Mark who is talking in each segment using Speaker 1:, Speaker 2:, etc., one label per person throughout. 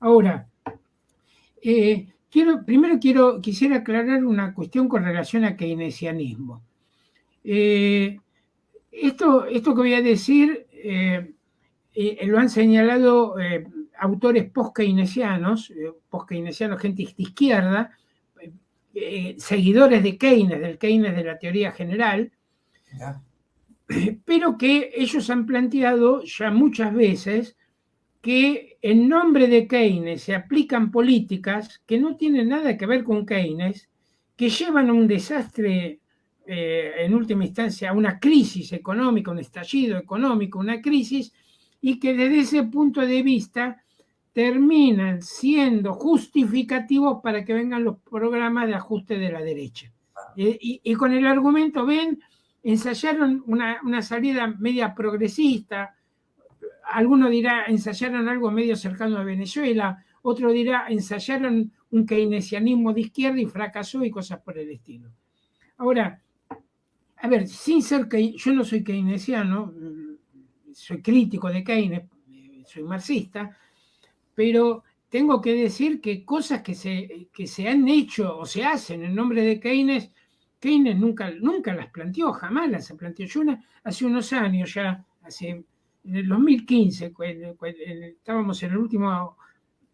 Speaker 1: Ahora, quisiera aclarar una cuestión con relación a keynesianismo. Esto que voy a decir lo han señalado autores post-keynesianos, gente de izquierda, seguidores de Keynes, del Keynes de la teoría general, pero que ellos han planteado ya muchas veces que en nombre de Keynes se aplican políticas que no tienen nada que ver con Keynes, que llevan a un desastre, en última instancia, a una crisis económica, un estallido económico, una crisis, y que desde ese punto de vista terminan siendo justificativos para que vengan los programas de ajuste de la derecha. Y con el argumento, ensayaron una salida media progresista. Alguno dirá, ensayaron algo medio cercano a Venezuela, otro dirá, ensayaron un keynesianismo de izquierda y fracasó y cosas por el estilo. Ahora, a ver, yo no soy keynesiano, soy crítico de Keynes, soy marxista, pero tengo que decir que cosas que se han hecho o se hacen en nombre de Keynes nunca las planteó, jamás las planteó. Yo hace unos años ya, en el 2015, estábamos en el último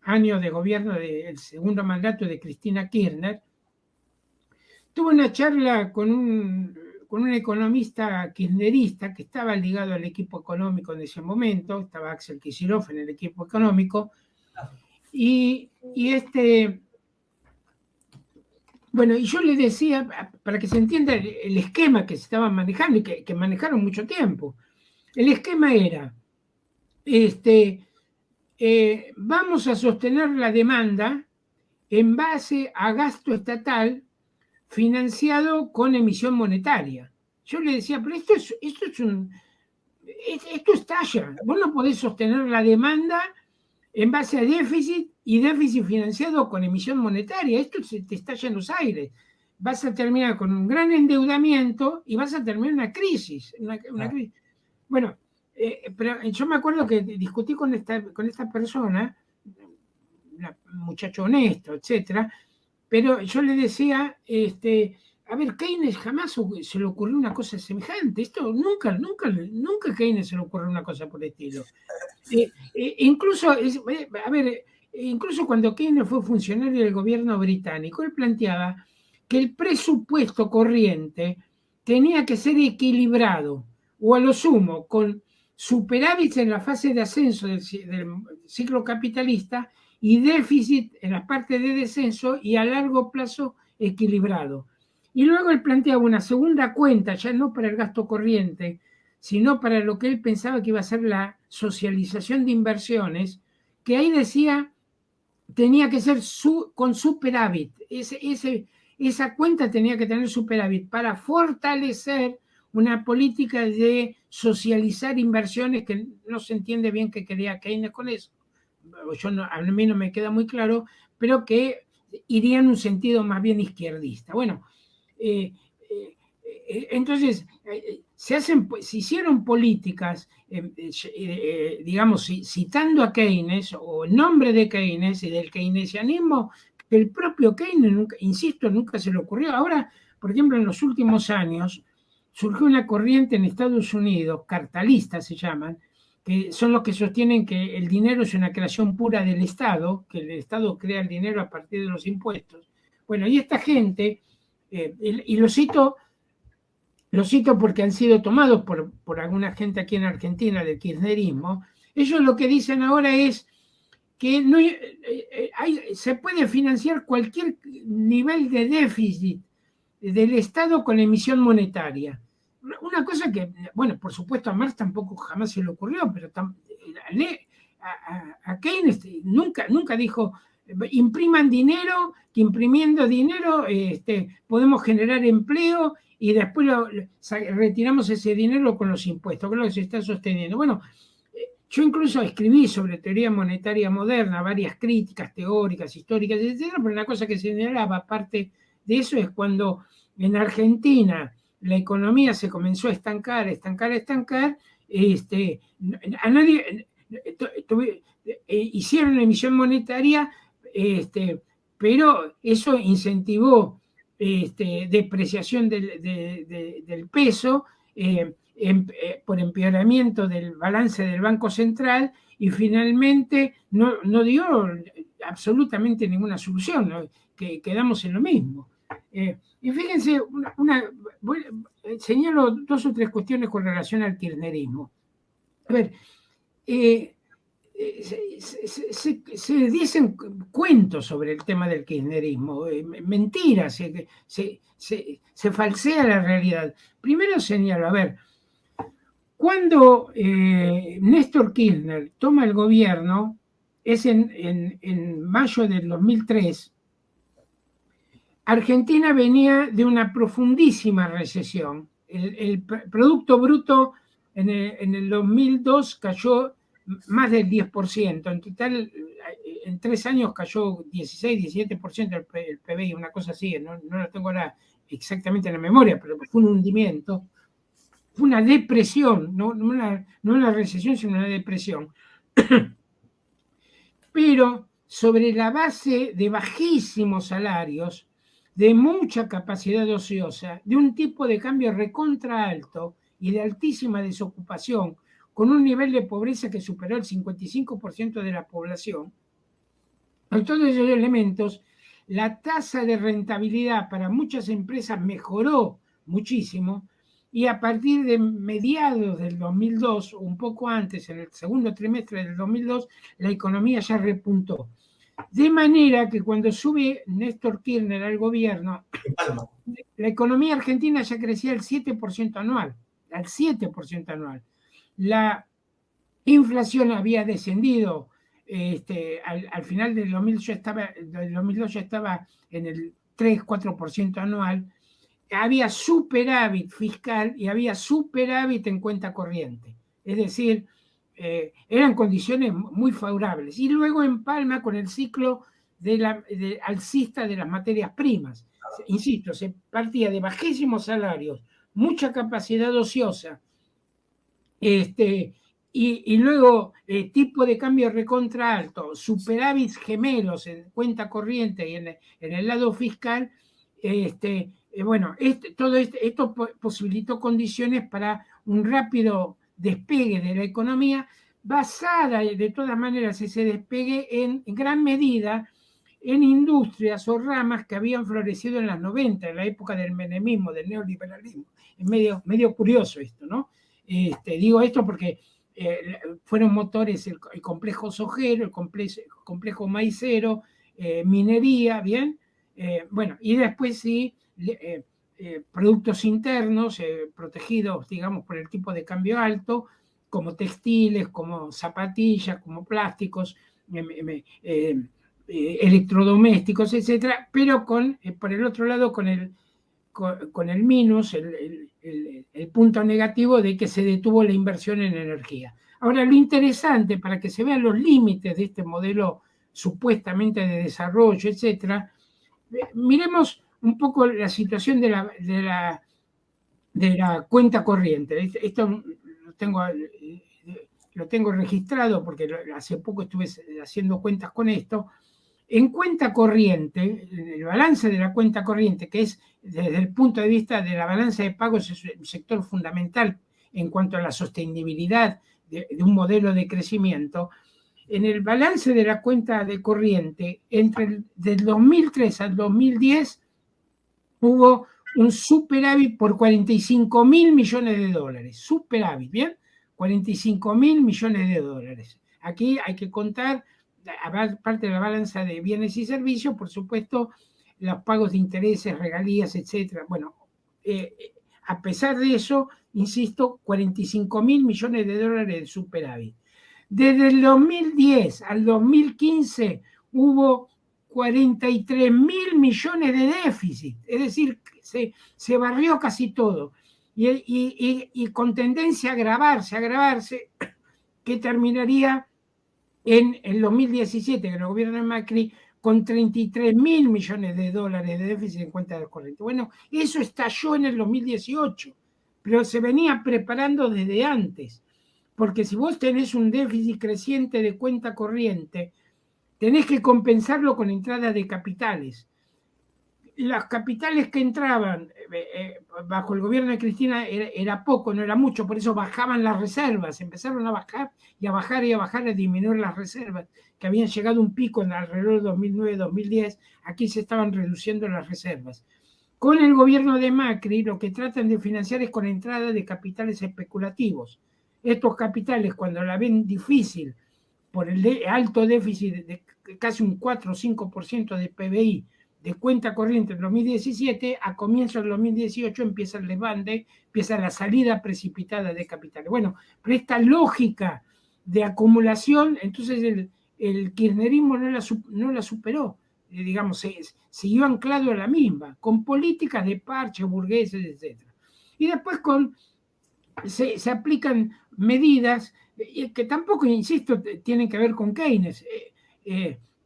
Speaker 1: año de gobierno del segundo mandato de Cristina Kirchner, tuve una charla con un economista kirchnerista que estaba ligado al equipo económico en ese momento, estaba Axel Kicillof en el equipo económico, y yo le decía, para que se entienda el esquema que se estaba manejando y que manejaron mucho tiempo. El esquema era, vamos a sostener la demanda en base a gasto estatal financiado con emisión monetaria. Yo le decía, pero esto es talla. Vos no podés sostener la demanda en base a déficit y déficit financiado con emisión monetaria. Esto se te estalla en los aires. Vas a terminar con un gran endeudamiento y vas a terminar una crisis. Crisis. Bueno, pero yo me acuerdo que discutí con esta persona, un muchacho honesto, etcétera, pero yo le decía, a ver, Keynes jamás se le ocurrió una cosa semejante. Esto nunca Keynes se le ocurrió una cosa por el estilo. Incluso cuando Keynes fue funcionario del gobierno británico, él planteaba que el presupuesto corriente tenía que ser equilibrado, o a lo sumo, con superávit en la fase de ascenso del ciclo capitalista y déficit en la parte de descenso y a largo plazo equilibrado. Y luego él planteaba una segunda cuenta, ya no para el gasto corriente, sino para lo que él pensaba que iba a ser la socialización de inversiones, que ahí decía tenía que ser con superávit. Esa cuenta tenía que tener superávit para fortalecer una política de socializar inversiones que no se entiende bien qué quería Keynes con eso. A mí no me queda muy claro, pero que iría en un sentido más bien izquierdista. Bueno, entonces se hicieron políticas, digamos, citando a Keynes o en nombre de Keynes y del keynesianismo, que el propio Keynes, nunca se le ocurrió. Ahora, por ejemplo, en los últimos años, surgió una corriente en Estados Unidos, cartalistas se llaman, que son los que sostienen que el dinero es una creación pura del Estado, que el Estado crea el dinero a partir de los impuestos. Bueno, y esta gente, y lo cito porque han sido tomados por alguna gente aquí en Argentina del kirchnerismo, ellos lo que dicen ahora es que se puede financiar cualquier nivel de déficit del Estado con emisión monetaria. Una cosa que, bueno, por supuesto a Marx tampoco jamás se le ocurrió, pero a Keynes nunca dijo, impriman dinero, que imprimiendo dinero podemos generar empleo y después retiramos ese dinero con los impuestos, que es lo que se está sosteniendo. Bueno, yo incluso escribí sobre teoría monetaria moderna, varias críticas teóricas, históricas, etc., pero una cosa que señalaba, aparte de eso, es cuando en Argentina la economía se comenzó a estancar, a nadie, hicieron emisión monetaria, pero eso incentivó depreciación del peso por empeoramiento del balance del Banco Central, y finalmente no dio absolutamente ninguna solución, ¿no? Quedamos en lo mismo. Y fíjense, señalo 2 o 3 cuestiones con relación al kirchnerismo. A ver, se dicen cuentos sobre el tema del kirchnerismo, mentiras, se falsea la realidad. Primero señalo, a ver, cuando Néstor Kirchner toma el gobierno, es en mayo del 2003, Argentina venía de una profundísima recesión. El Producto Bruto en el 2002 cayó más del 10%. En total, en 3 años cayó 16-17% el PBI, una cosa así. No lo tengo ahora exactamente en la memoria, pero fue un hundimiento. Fue una depresión, no una recesión, sino una depresión. Pero sobre la base de bajísimos salarios, de mucha capacidad ociosa, de un tipo de cambio recontra alto y de altísima desocupación, con un nivel de pobreza que superó el 55% de la población. Con todos esos elementos, la tasa de rentabilidad para muchas empresas mejoró muchísimo, y a partir de mediados del 2002, un poco antes, en el segundo trimestre del 2002, la economía ya repuntó. De manera que cuando sube Néstor Kirchner al gobierno, la economía argentina ya crecía al 7% anual, al 7% anual. La inflación había descendido, al final del 2002 ya estaba en el 3-4% anual. Había superávit fiscal y había superávit en cuenta corriente. Es decir, eran condiciones muy favorables. Y luego empalma con el ciclo alcista de las materias primas. Insisto, se partía de bajísimos salarios, mucha capacidad ociosa, y luego tipo de cambio recontra alto, superávits gemelos en cuenta corriente y en el lado fiscal. Bueno, todo esto posibilitó condiciones para un rápido despegue de la economía, basada de todas maneras ese despegue en gran medida en industrias o ramas que habían florecido en las 90, en la época del menemismo, del neoliberalismo. Es medio curioso esto, ¿no? Digo esto porque fueron motores el complejo sojero, el complejo maicero, minería, ¿bien? Bueno, y después sí, productos internos protegidos, digamos, por el tipo de cambio alto, como textiles, como zapatillas, como plásticos, electrodomésticos, etcétera, pero por el otro lado con el minus, el punto negativo de que se detuvo la inversión en energía. Ahora, lo interesante, para que se vean los límites de este modelo supuestamente de desarrollo, etcétera, miremos un poco la situación de la cuenta corriente. Esto lo tengo registrado porque hace poco estuve haciendo cuentas con esto. En cuenta corriente, el balance de la cuenta corriente, que es desde el punto de vista de la balanza de pagos, es un sector fundamental en cuanto a la sostenibilidad de un modelo de crecimiento. En el balance de la cuenta de corriente, del 2003 al 2010, hubo un superávit por 45.000 millones de dólares. Superávit, ¿bien? 45.000 millones de dólares. Aquí hay que contar, aparte de la balanza de bienes y servicios, por supuesto, los pagos de intereses, regalías, etcétera. Bueno, a pesar de eso, insisto, 45.000 millones de dólares de superávit. Desde el 2010 al 2015 hubo 43.000 millones de déficit, es decir, se barrió casi todo, y con tendencia a agravarse, que terminaría en el 2017, en el gobierno de Macri, con 33.000 millones de dólares de déficit en cuenta de corriente. Bueno, eso estalló en el 2018, pero se venía preparando desde antes. porque si vos tenés un déficit creciente de cuenta corriente, tenés que compensarlo con entrada de capitales. Las capitales que entraban bajo el gobierno de Cristina era poco, no era mucho, por eso bajaban las reservas, empezaron a bajar y a bajar y a bajar, a disminuir las reservas, que habían llegado a un pico en alrededor de 2009-2010, aquí se estaban reduciendo las reservas. Con el gobierno de Macri lo que tratan de financiar es con entrada de capitales especulativos. Estos capitales, cuando la ven difícil por el alto déficit de casi un 4 o 5% de PBI de cuenta corriente en 2017, a comienzos del 2018 empieza el desbande, empieza la salida precipitada de capitales. Bueno, pero esta lógica de acumulación, entonces el kirchnerismo no la superó, digamos, siguió anclado a la misma, con políticas de parche, burgueses, etc. Y después se aplican medidas que tampoco, insisto, tienen que ver con Keynes,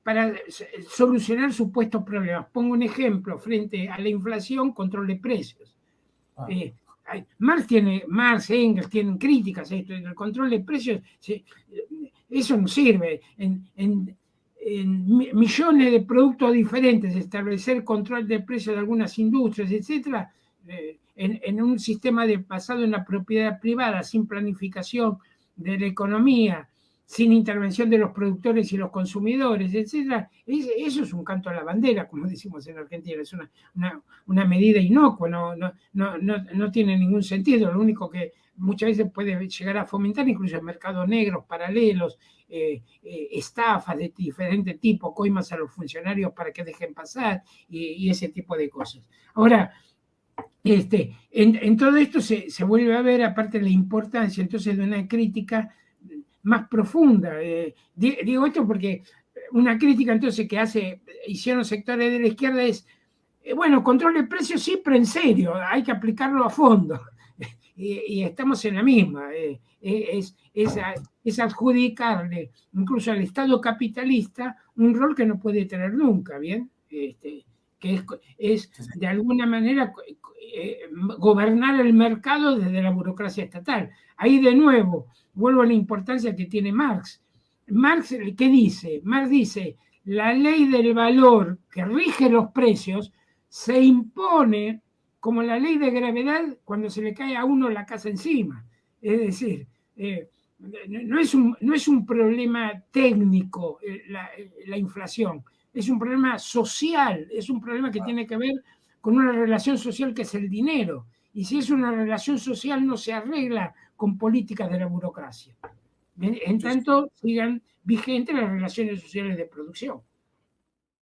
Speaker 1: para solucionar supuestos problemas. Pongo un ejemplo, frente a la inflación, control de precios. Marx, Engels tienen críticas a esto, el control de precios, eso no sirve. En millones de productos diferentes, establecer control de precios de algunas industrias, etcétera, en un sistema basado en la propiedad privada, sin planificación de la economía, sin intervención de los productores y los consumidores, etcétera, eso es un canto a la bandera, como decimos en Argentina, es una medida inocua, no tiene ningún sentido, lo único que muchas veces puede llegar a fomentar incluso mercados negros, paralelos, estafas de diferente tipo, coimas a los funcionarios para que dejen pasar y ese tipo de cosas. Ahora, en todo esto se vuelve a ver, aparte de la importancia entonces de una crítica más profunda. Digo esto porque una crítica entonces que hicieron sectores de la izquierda es, bueno, control de precios sí, pero en serio, hay que aplicarlo a fondo. Y estamos en la misma. Es adjudicarle incluso al Estado capitalista un rol que no puede tener nunca, ¿bien? Que es de alguna manera gobernar el mercado desde la burocracia estatal. Ahí de nuevo vuelvo a la importancia que tiene Marx. Marx, ¿qué dice? Marx dice, la ley del valor que rige los precios se impone como la ley de gravedad cuando se le cae a uno la casa encima. Es decir, no es un problema técnico la inflación, es un problema social, es un problema que tiene que ver con una relación social que es el dinero. Y si es una relación social no se arregla con políticas de la burocracia. En tanto sigan vigentes las relaciones sociales de producción.